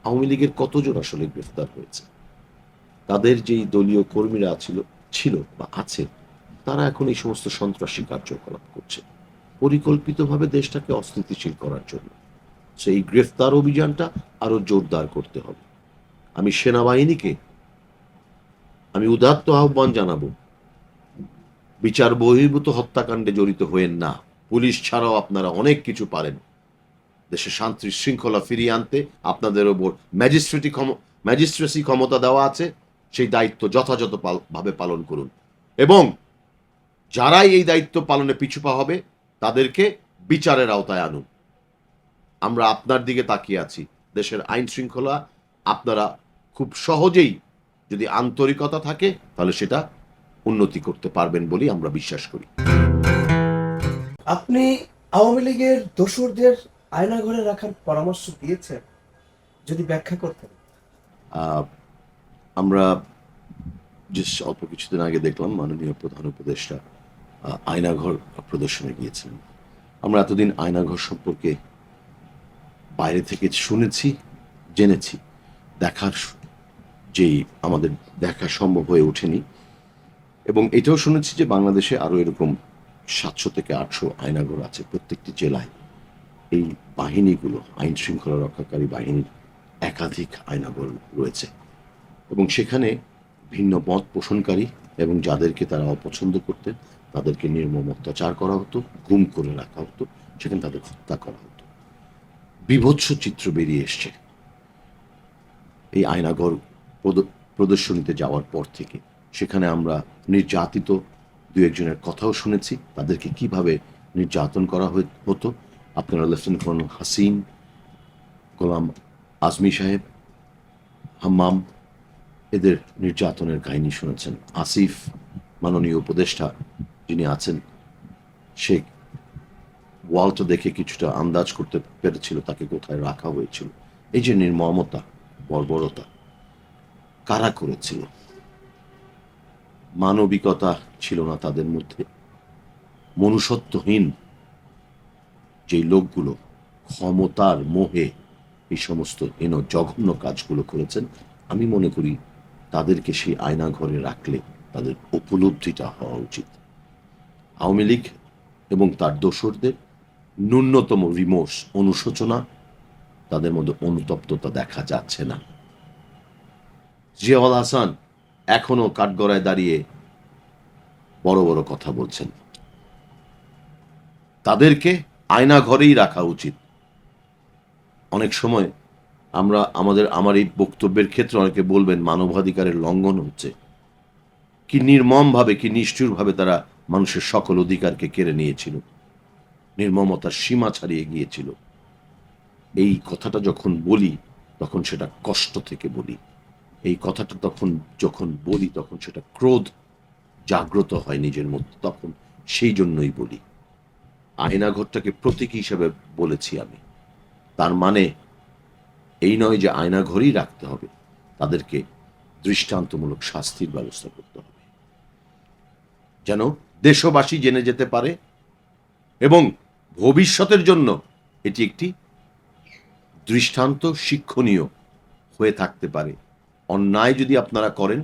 আওয়ামী লীগের কতজন আসলে গ্রেফতার হয়েছে? তাদের যেই দলীয় কর্মীরা ছিল বা আছে, তারা এখন এই সমস্ত সন্ত্রাসী কার্যকলাপ করছে পরিকল্পিতভাবে দেশটাকে অস্থিতিশীল করার জন্য। সেই গ্রেফতার অভিযানটা আরো জোরদার করতে হবে। আমি সেনাবাহিনীকে আমি উদাত্ত আহ্বান জানাবো, বিচার বহির্ভূত হত্যাকাণ্ডে জড়িত হয়েন না। পুলিশ ছাড়াও আপনারা অনেক কিছু পারেন। দেশে শান্তি শৃঙ্খলা ফিরিয়ে আনতে আপনাদের ওপর ম্যাজিস্ট্রেসি ক্ষমতা দেওয়া আছে। সেই দায়িত্ব যথাযথ ভাবে পালন করুন এবং যারাই এই দায়িত্ব পালনে পিছুপা হবে তাদেরকে বিচারের আওতায় আনুন। আমরা আপনার দিকে তাকিয়ে আছি। দেশের আইন শৃঙ্খলা আপনারা খুব সহজেই যদি আন্তরিকতা থাকে তাহলে সেটা উন্নতি করতে পারবেন বলেই আমরা বিশ্বাস করি। আপনি আওয়ামী লীগের দোসরদের আয়নাঘরে রাখার পরামর্শ দিয়েছেন, যদি ব্যাখ্যা করতেন। আহ, আমরা যে অল্প কিছুদিন আগে দেখলাম মাননীয় প্রধান উপদেষ্টা আয়নাঘর প্রদর্শনে গিয়েছিলেন। আমরা এতদিন আয়নাঘর সম্পর্কে বাইরে থেকে শুনেছি, জেনেছি, দেখার যেই আমাদের দেখা সম্ভব হয়ে ওঠেনি। এবং এটাও শুনেছি যে বাংলাদেশে আরো এরকম 700 থেকে 800 আয়নাঘর আছে প্রত্যেকটি জেলায়। এই বাহিনীগুলো আইন শৃঙ্খলা রক্ষাকারী বাহিনীর একাধিক আয়নাঘর রয়েছে এবং সেখানে ভিন্ন মত পোষণকারী এবং যাদেরকে তারা অপছন্দ করতেন তাদেরকে নির্মম অত্যাচার করা হতো, গুম করে রাখা হতো, সেখানে তাদের হত্যা করা হতো। বীভৎস চিত্র বেরিয়ে এসছে এই আয়নাঘর প্রদর্শনীতে যাওয়ার পর থেকে। সেখানে আমরা নির্যাতিত দু একজনের কথাও শুনেছি, তাদেরকে কিভাবে নির্যাতন করা হতো। আপনারা লেফটেন্যান্ট কর্নেল হাসিন, গোলাম আজমি সাহেব, হাম্মাম, এদের নির্যাতনের কাহিনী শুনেছেন। আসিফ, মাননীয় উপদেষ্টা যিনি আছেন, সে ওয়ালটা দেখে কিছুটা আন্দাজ করতে পেরেছিল তাকে কোথায় রাখা হয়েছিল। এই যে নির্মমতা, বর্বরতা কারা করেছিল? মানবিকতা ছিল না তাদের মধ্যে। মনুষ্যত্বহীন যেই লোকগুলো ক্ষমতার মোহে এই সমস্ত জঘন্য কাজগুলো করেছেন, আমি মনে করি তাদেরকে সেই আয়নাঘরে রাখলে তাদের উপলব্ধিটা হওয়া উচিত। আওয়ামী লীগ এবং তার দোসরদের ন্যূনতম রিমোর্স, অনুশোচনা, তাদের মধ্যে অনুতপ্ততা দেখা যাচ্ছে না। জিয়াউল হাসান এখনো কাঠগড়ায় দাঁড়িয়ে বড় বড় কথা বলছেন। তাদেরকে আয়না ঘরেই রাখা উচিত। অনেক সময় আমার এই বক্তব্যের ক্ষেত্রে অনেকে বলবেন মানবাধিকারের লঙ্ঘন হচ্ছে। কি নির্মমভাবে, কি নিষ্ঠুরভাবে তারা মানুষের সকল অধিকারকে কেড়ে নিয়েছিল, নির্মমতার সীমা ছাড়িয়ে গিয়েছিল। এই কথাটা যখন বলি তখন সেটা কষ্ট থেকে বলি। এই কথাটা যখন বলি তখন সেটা ক্রোধ জাগ্রত হয় নিজের মধ্যে, তখন সেই জন্যই বলি। আয়নাঘরটাকে প্রতীক হিসেবে বলেছি আমি। তার মানে এই নয় যে আয়নাঘরই রাখতে হবে, তাদেরকে দৃষ্টান্তমূলক শাস্তির ব্যবস্থা করতে হবে, যেন দেশবাসী জেনে যেতে পারে এবং ভবিষ্যতের জন্য এটি একটি দৃষ্টান্ত, শিক্ষণীয় হয়ে থাকতে পারে। অন্যায় যদি আপনারা করেন,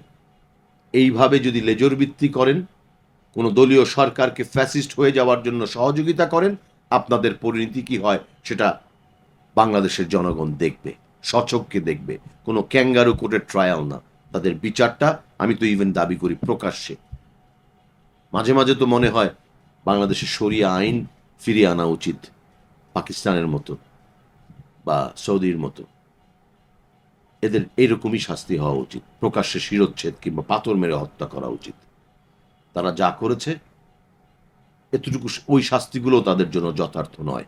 এইভাবে যদি লেজর বৃত্তি করেন, কোন দলীয় সরকারকে ফ্যাসিস্ট হয়ে যাওয়ার জন্য সহযোগিতা করেন, আপনাদের পরিণতি কি হয় সেটা বাংলাদেশের জনগণ দেখবে, সচক্ষে দেখবে। কোনো ক্যাঙ্গারু কোর্টের ট্রায়াল না, তাদের বিচারটা আমি তো ইভেন দাবি করি প্রকাশ্যে। মাঝে মাঝে তো মনে হয় বাংলাদেশের শরিয়া আইন ফিরিয়ে আনা উচিত, পাকিস্তানের মতো বা সৌদির মতো। এদের এরকমই শাস্তি হওয়া উচিত, প্রকাশ্যে শিরোচ্ছেদ কিংবা পাথর মেরে হত্যা করা উচিত। তারা যা করেছে এতটুকু, ওই শাস্তিগুলো তাদের জন্য যথার্থ নয়।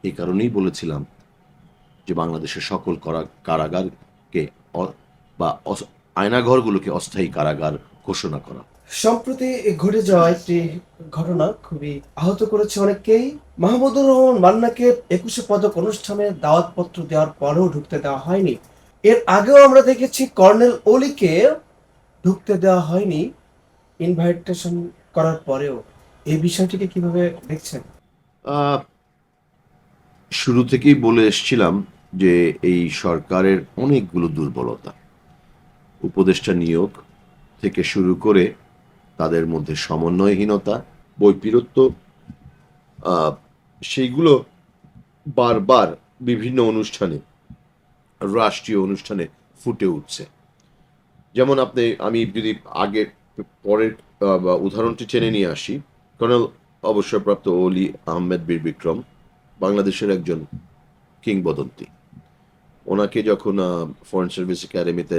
এই কারণেই বলেছিলাম যে বাংলাদেশের সকল কারাগারকে বা আয়নাঘরগুলোকে অস্থায়ী কারাগার ঘোষণা করা। সম্প্রতি ঘটে যাওয়া একটি ঘটনা খুবই আহত করেছে অনেককেই। মাহমুদুর রহমান মান্নাকে 21শে পদক অনুষ্ঠানে দাওয়াতপত্র দেওয়ার পরেও ঢুকতে দেওয়া হয়নি। এর আগেও আমরা দেখেছি কর্নেল অলিকে ঢুকতে দেওয়া হয়নি ইনভাইটেশন করার পরেও। এই বিষয়টিকে কিভাবে দেখছেন? শুরু থেকেই বলে এসছিলাম যে এই সরকারের অনেকগুলো দুর্বলতা, উপদেষ্টা নিয়োগ থেকে শুরু করে তাদের মধ্যে সমন্বয়হীনতা, বৈপরীত্য, আহ, সেইগুলো বারবার বিভিন্ন অনুষ্ঠানে, রাষ্ট্রীয় অনুষ্ঠানে ফুটে উঠছে। যেমন আমি যদি আগে পরের বা উদাহরণটি টেনে নিয়ে আসি, কর্নেল অবসরপ্রাপ্ত অলি আহমেদ বীর বিক্রম বাংলাদেশের একজন কিংবদন্তি। ওনাকে যখন ফরেন সার্ভিস একাডেমিতে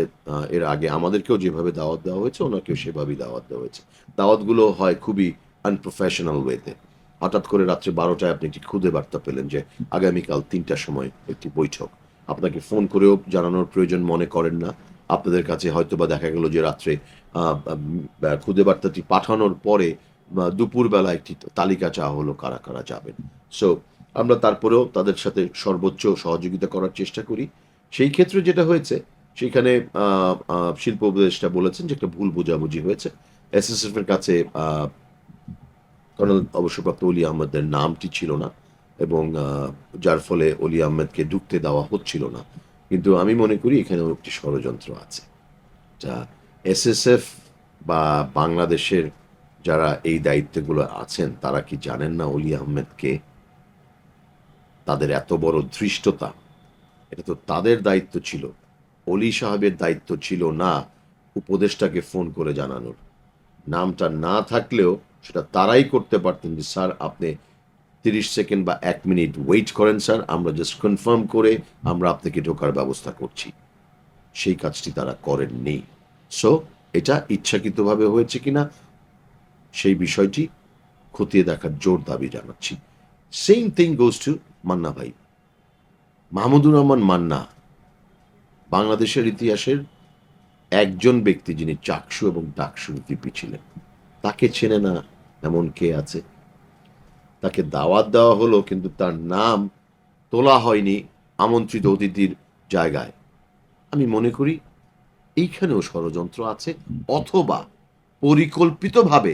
এর আগে আমাদেরকেও যেভাবে দাওয়াত দেওয়া হয়েছে, ওনাকেও সেভাবেই দাওয়াত দেওয়া হয়েছে। দাওয়াতগুলো হয় খুবই আনপ্রফেশনাল ওয়েতে। হঠাৎ করে রাত্রে 12টায় আপনি একটি খুদে বার্তা পেলেন যে আগামীকাল 3টার সময় একটি বৈঠক। আপনাকে ফোন করেও জানানোর প্রয়োজন মনে করেন না। আপনাদের কাছে হয়তো বা দেখা গেল যে রাত্রে খুদে বার্তাটি পাঠানোর পরে দুপুরবেলা একটি তালিকা চাওয়া হলো কারা কারা যাবেন। সো আমরা তারপরেও তাদের সাথে সর্বোচ্চ সহযোগিতা করার চেষ্টা করি। সেই ক্ষেত্রে যেটা হয়েছে, সেখানে শিল্প উপদেষ্টা বলেছেন যে একটা ভুল বোঝাবুঝি হয়েছে। এসএসএফ এর কাছে কর্নেল অবসরপ্রাপ্ত অলি আহমেদের নামটি ছিল না, এবং যার ফলে অলি আহমেদকে ঢুকতে দেওয়া হচ্ছিল না। কিন্তু আমি মনে করি এখানেও একটি ষড়যন্ত্র আছে, যা এসএসএফ বা বাংলাদেশের যারা এই দায়িত্বগুলো আছেন তারা কি জানেন না অলি আহমেদকে? তাদের এত বড় ধৃষ্টতা, এটা তো তাদের দায়িত্ব ছিল। অলি সাহেবের দায়িত্ব ছিল না উপদেষ্টাকে ফোন করে জানানোর। নামটা না থাকলেও সেটা তারাই করতে পারতেন যে স্যার আপনি 30 সেকেন্ড বা 1 মিনিট ওয়েট করেন স্যার, আমরা জাস্ট কনফার্ম করে আমরা আপনাকে ঢোকার ব্যবস্থা করছি। সেই কাজটি তারা করেননি। সো এটা ইচ্ছাকৃতভাবে হয়েছে কিনা সেই বিষয়টি খতিয়ে দেখার জোর দাবি জানাচ্ছি। Same thing goes to Manna ভাই। মাহমুদুর রহমান মান্না বাংলাদেশের ইতিহাসের একজন ব্যক্তি যিনি চাকসু এবং ডাকসু ভিপি ছিলেন। তাকে চেনে না এমন কে আছে? তাকে দাওয়াত দেওয়া হলো কিন্তু তার নাম তোলা হয়নি আমন্ত্রিত অতিথির জায়গায়। আমি মনে করি এইখানেও ষড়যন্ত্র আছে, অথবা পরিকল্পিতভাবে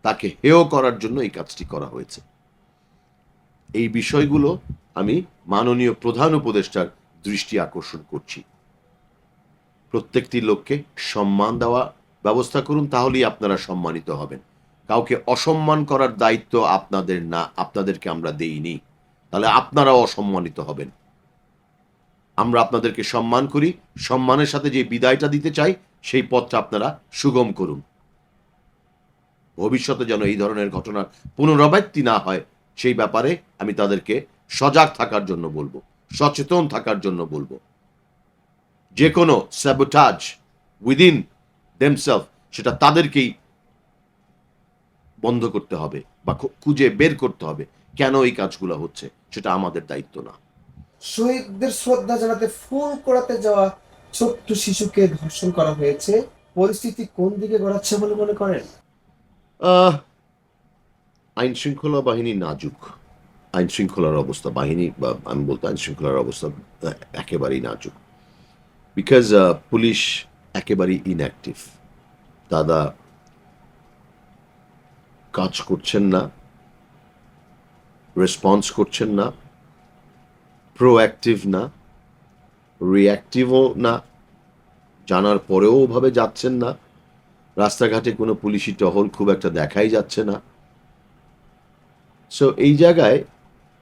তাকে হেয় করার জন্য এই কাজটি করা হয়েছে। এই বিষয়গুলো আমি মাননীয় প্রধান উপদেষ্টার দৃষ্টি আকর্ষণ করছি। প্রত্যেকটি লোককে সম্মান দেওয়া ব্যবস্থা করুন, তাহলেই আপনারা সম্মানিত হবেন। কাউকে অসম্মান করার দায়িত্ব আপনাদের না, আপনাদেরকে আমরা দেইনি, তাহলে আপনারাও অসম্মানিত হবেন। আমরা আপনাদেরকে সম্মান করি, সম্মানের সাথে যে বিদায়টা দিতে চাই সেই পথটা আপনারা সুগম করুন। ভবিষ্যতে যেন এই ধরনের ঘটনার পুনরাবৃত্তি না হয় সেই ব্যাপারে আমি তাদেরকে সজাগ থাকার জন্য বলবো, সচেতন থাকার জন্য বলবো। যে কোনো স্যাবোটাজ উইদিন দেমসেলফ সেটা তাদেরকেই বন্ধ করতে হবে বা খুঁজে বের করতে হবে কেন এই কাজগুলো হচ্ছে, সেটা আমাদের দায়িত্ব না। শহীদদের শ্রদ্ধা জানাতে ফুল কোড়াতে যাওয়া ছোট্ট শিশুকে ধর্ষণ করা হয়েছে। পরিস্থিতি কোন দিকে গড়াচ্ছে বলে মনে করেন? আহ, আইন শৃঙ্খলা বাহিনী নাজুক। আইন শৃঙ্খলার অবস্থা বাহিনী বা আমি বলতে আইন শৃঙ্খলার অবস্থা একেবারেই নাজুক। বিকজ পুলিশ একেবারেই ইনঅ্যাক্টিভ। দাদা কাজ করছেন না, রেসপন্স করছেন না, প্রোঅ্যাক্টিভ না, রিঅ্যাক্টিভও না, জানার পরেও ওভাবে যাচ্ছেন না। রাস্তাঘাটে কোনো পুলিশি টহল খুব একটা দেখাই যাচ্ছে না। সো এই জায়গায়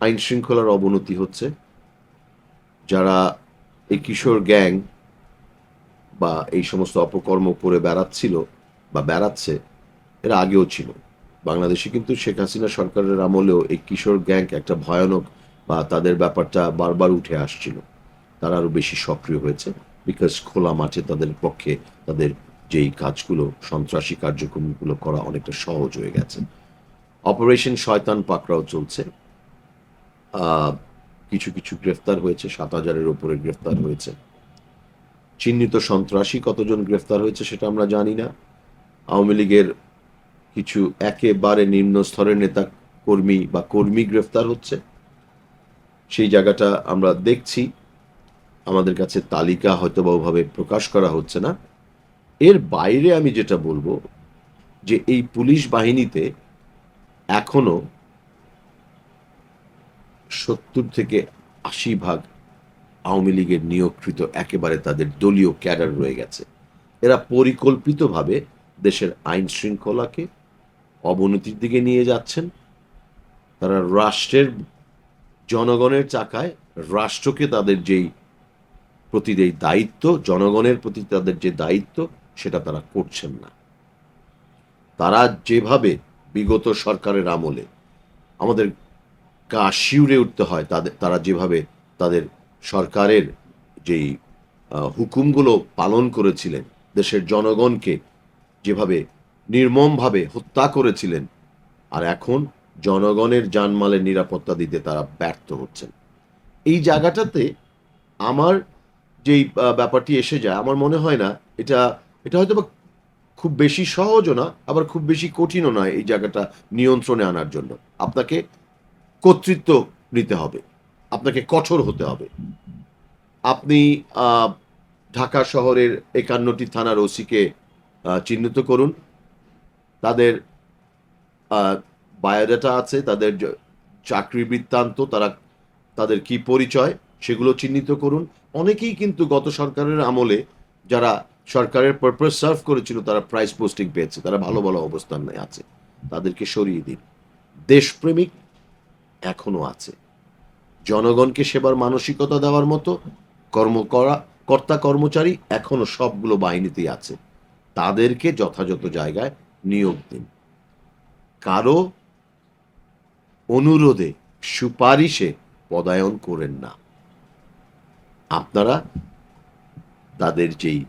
আইন শৃঙ্খলার অবনতি হচ্ছে। যারা এই কিশোর গ্যাং বা এই সমস্ত অপকর্ম করে বেড়াচ্ছিল বা বেড়াচ্ছে, এরা আগেও ছিল বাংলাদেশে, কিন্তু শেখ হাসিনা সরকারের আমলেও এই কিশোর গ্যাং একটা ভয়ানক বা তাদের ব্যাপারটা বারবার উঠে আসছিল। তারা আরো বেশি সক্রিয় হয়েছে, বিকজ খোলা মাঠে তাদের পক্ষে তাদের যেই কাজগুলো, সন্ত্রাসী কার্যক্রমগুলো করা অনেকটা সহজ হয়ে গেছে। অপারেশন শয়তান পাকড়াও চলছে। কিছু কিছু গ্রেফতার হয়েছে, 7,000-এর উপরে গ্রেফতার হয়েছে। চিহ্নিত সন্ত্রাসী কতজন গ্রেফতার হয়েছে সেটা আমরা জানি না। আওয়ামী লীগের কিছু একেবারে নিম্ন স্তরের নেতা কর্মী বা কর্মী গ্রেফতার হচ্ছে, সেই জায়গাটা আমরা দেখছি। আমাদের কাছে তালিকা হয়তো বা ওভাবে প্রকাশ করা হচ্ছে না। এর বাইরে আমি যেটা বলবো যে এই পুলিশ বাহিনীতে এখনো 70 থেকে 80% আওয়ামী লীগের নিয়োগকৃত একেবারে তাদের দলীয় ক্যাডার রয়ে গেছে। এরা পরিকল্পিতভাবে দেশের আইন শৃঙ্খলাকে অবনতির দিকে নিয়ে যাচ্ছেন। তারা রাষ্ট্রের জনগণের চাকায় রাষ্ট্রকে তাদের যেই প্রতি যেই দায়িত্ব, জনগণের প্রতি তাদের যে দায়িত্ব, সেটা তারা করছেন না। তারা যেভাবে বিগত সরকারের আমলে আমাদের গা শিউরে উঠতে হয়, তারা যেভাবে তাদের সরকারের যেই হুকুমগুলো পালন করেছিলেন, দেশের জনগণকে যেভাবে নির্মমভাবে হত্যা করেছিলেন, আর এখন জনগণের জানমালের নিরাপত্তা দিতে তারা ব্যর্থ হচ্ছেন। এই জায়গাটাতে আমার যেই ব্যাপারটি এসে যায়, আমার মনে হয় না এটা এটা হয়তো বা খুব বেশি সহজও না, আবার খুব বেশি কঠিনও নয় এই জায়গাটা নিয়ন্ত্রণে আনার জন্য। আপনাকে কর্তৃত্ব নিতে হবে, আপনাকে কঠোর হতে হবে। আপনি ঢাকা শহরের ৫১টি থানার ওসিকে চিহ্নিত করুন, তাদের বায়োডাটা আছে, তাদের চাকরি বৃত্তান্ত, তাদের কি পরিচয়, সেগুলো চিহ্নিত করুন। অনেকেই কিন্তু গত সরকারের আমলে যারা সরকারের পারপাস সার্ভ করেছিল, তারা প্রাইস পোস্টিং পেয়েছে, তারা ভালো ভালো অবস্থানে আছে, তাদেরকে সরিয়ে দিন। দেশপ্রেমিক এখনো আছে, জনগণকে সেবার মানসিকতা দেওয়ার মতো কর্তা কর্মচারী এখনো সবগুলো বাহিনীতেই আছে, তাদেরকে যথাযথ জায়গায় নিয়োগ দিন। কারো অনুরোধে, সুপারিশে পদায়ন করেন না। আপনারা তাদের যেই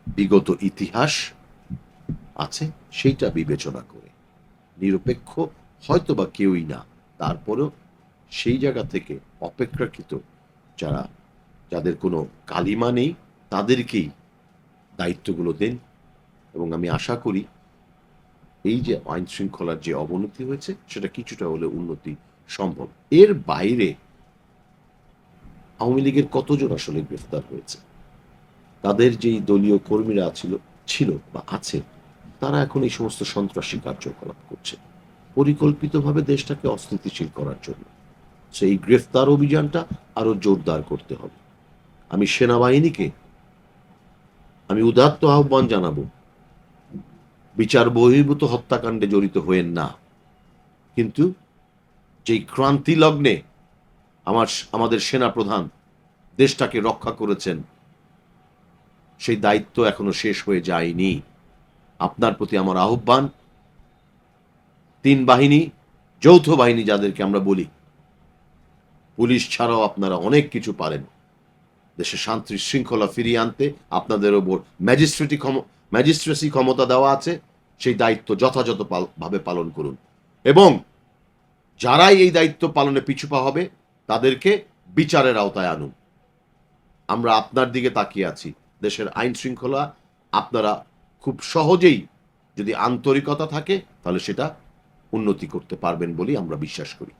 বিগত ইতিহাস আছে সেইটা বিবেচনা করে, নিরপেক্ষ হয়তো বা কেউই না, তারপরেও সেই জায়গা থেকে অপেক্ষাকৃত যাদের কোনো কালিমা নেই, তাদেরকেই দায়িত্বগুলো দেন। এবং আমি আশা করি এই যে আইন শৃঙ্খলার যে অবনতি হয়েছে, সেটা কিছুটা হলে উন্নতি সম্ভব। এর বাইরে আওয়ামী লীগের কতজন আসলে গ্রেফতার হয়েছে, তাদের যেই দলীয় কর্মীরা ছিল বা আছে, তারা এখন এই সমস্ত সন্ত্রাসী কার্যকলাপ করছে পরিকল্পিতভাবে দেশটাকে অস্থিতিশীল করার জন্য। সেই গ্রেফতার অভিযানটা আরো জোরদার করতে হবে। আমি সেনাবাহিনীকে উদাত্ত আহ্বান জানাবো, বিচার বহির্ভূত হত্যাকাণ্ডে জড়িত হয়েন না। কিন্তু যেই ক্রান্তি লগ্নে আমাদের সেনা প্রধান দেশটাকে রক্ষা করেছেন, সেই দায়িত্ব এখনো শেষ হয়ে যায়নি। আপনার প্রতি আমার আহ্বান, ৩ বাহিনী, যৌথ বাহিনী যাদেরকে আমরা বলি, পুলিশ ছাড়াও আপনারা অনেক কিছু পারেন। দেশে শান্তি শৃঙ্খলা ফিরিয়ে আনতে আপনাদের ওপর ম্যাজিস্ট্রেসি ক্ষমতা দেওয়া আছে, সেই দায়িত্ব যথাযথ ভাবে পালন করুন। এবং যারাই এই দায়িত্ব পালনে পিছুপা হবে, তাদেরকে বিচারের আওতায় আনুন। আমরা আপনার দিকে তাকিয়ে আছি। দেশের আইন শৃঙ্খলা আপনারা খুব সহজেই, যদি আন্তরিকতা থাকে, তাহলে সেটা উন্নতি করতে পারবেন বলেই আমরা বিশ্বাস করি।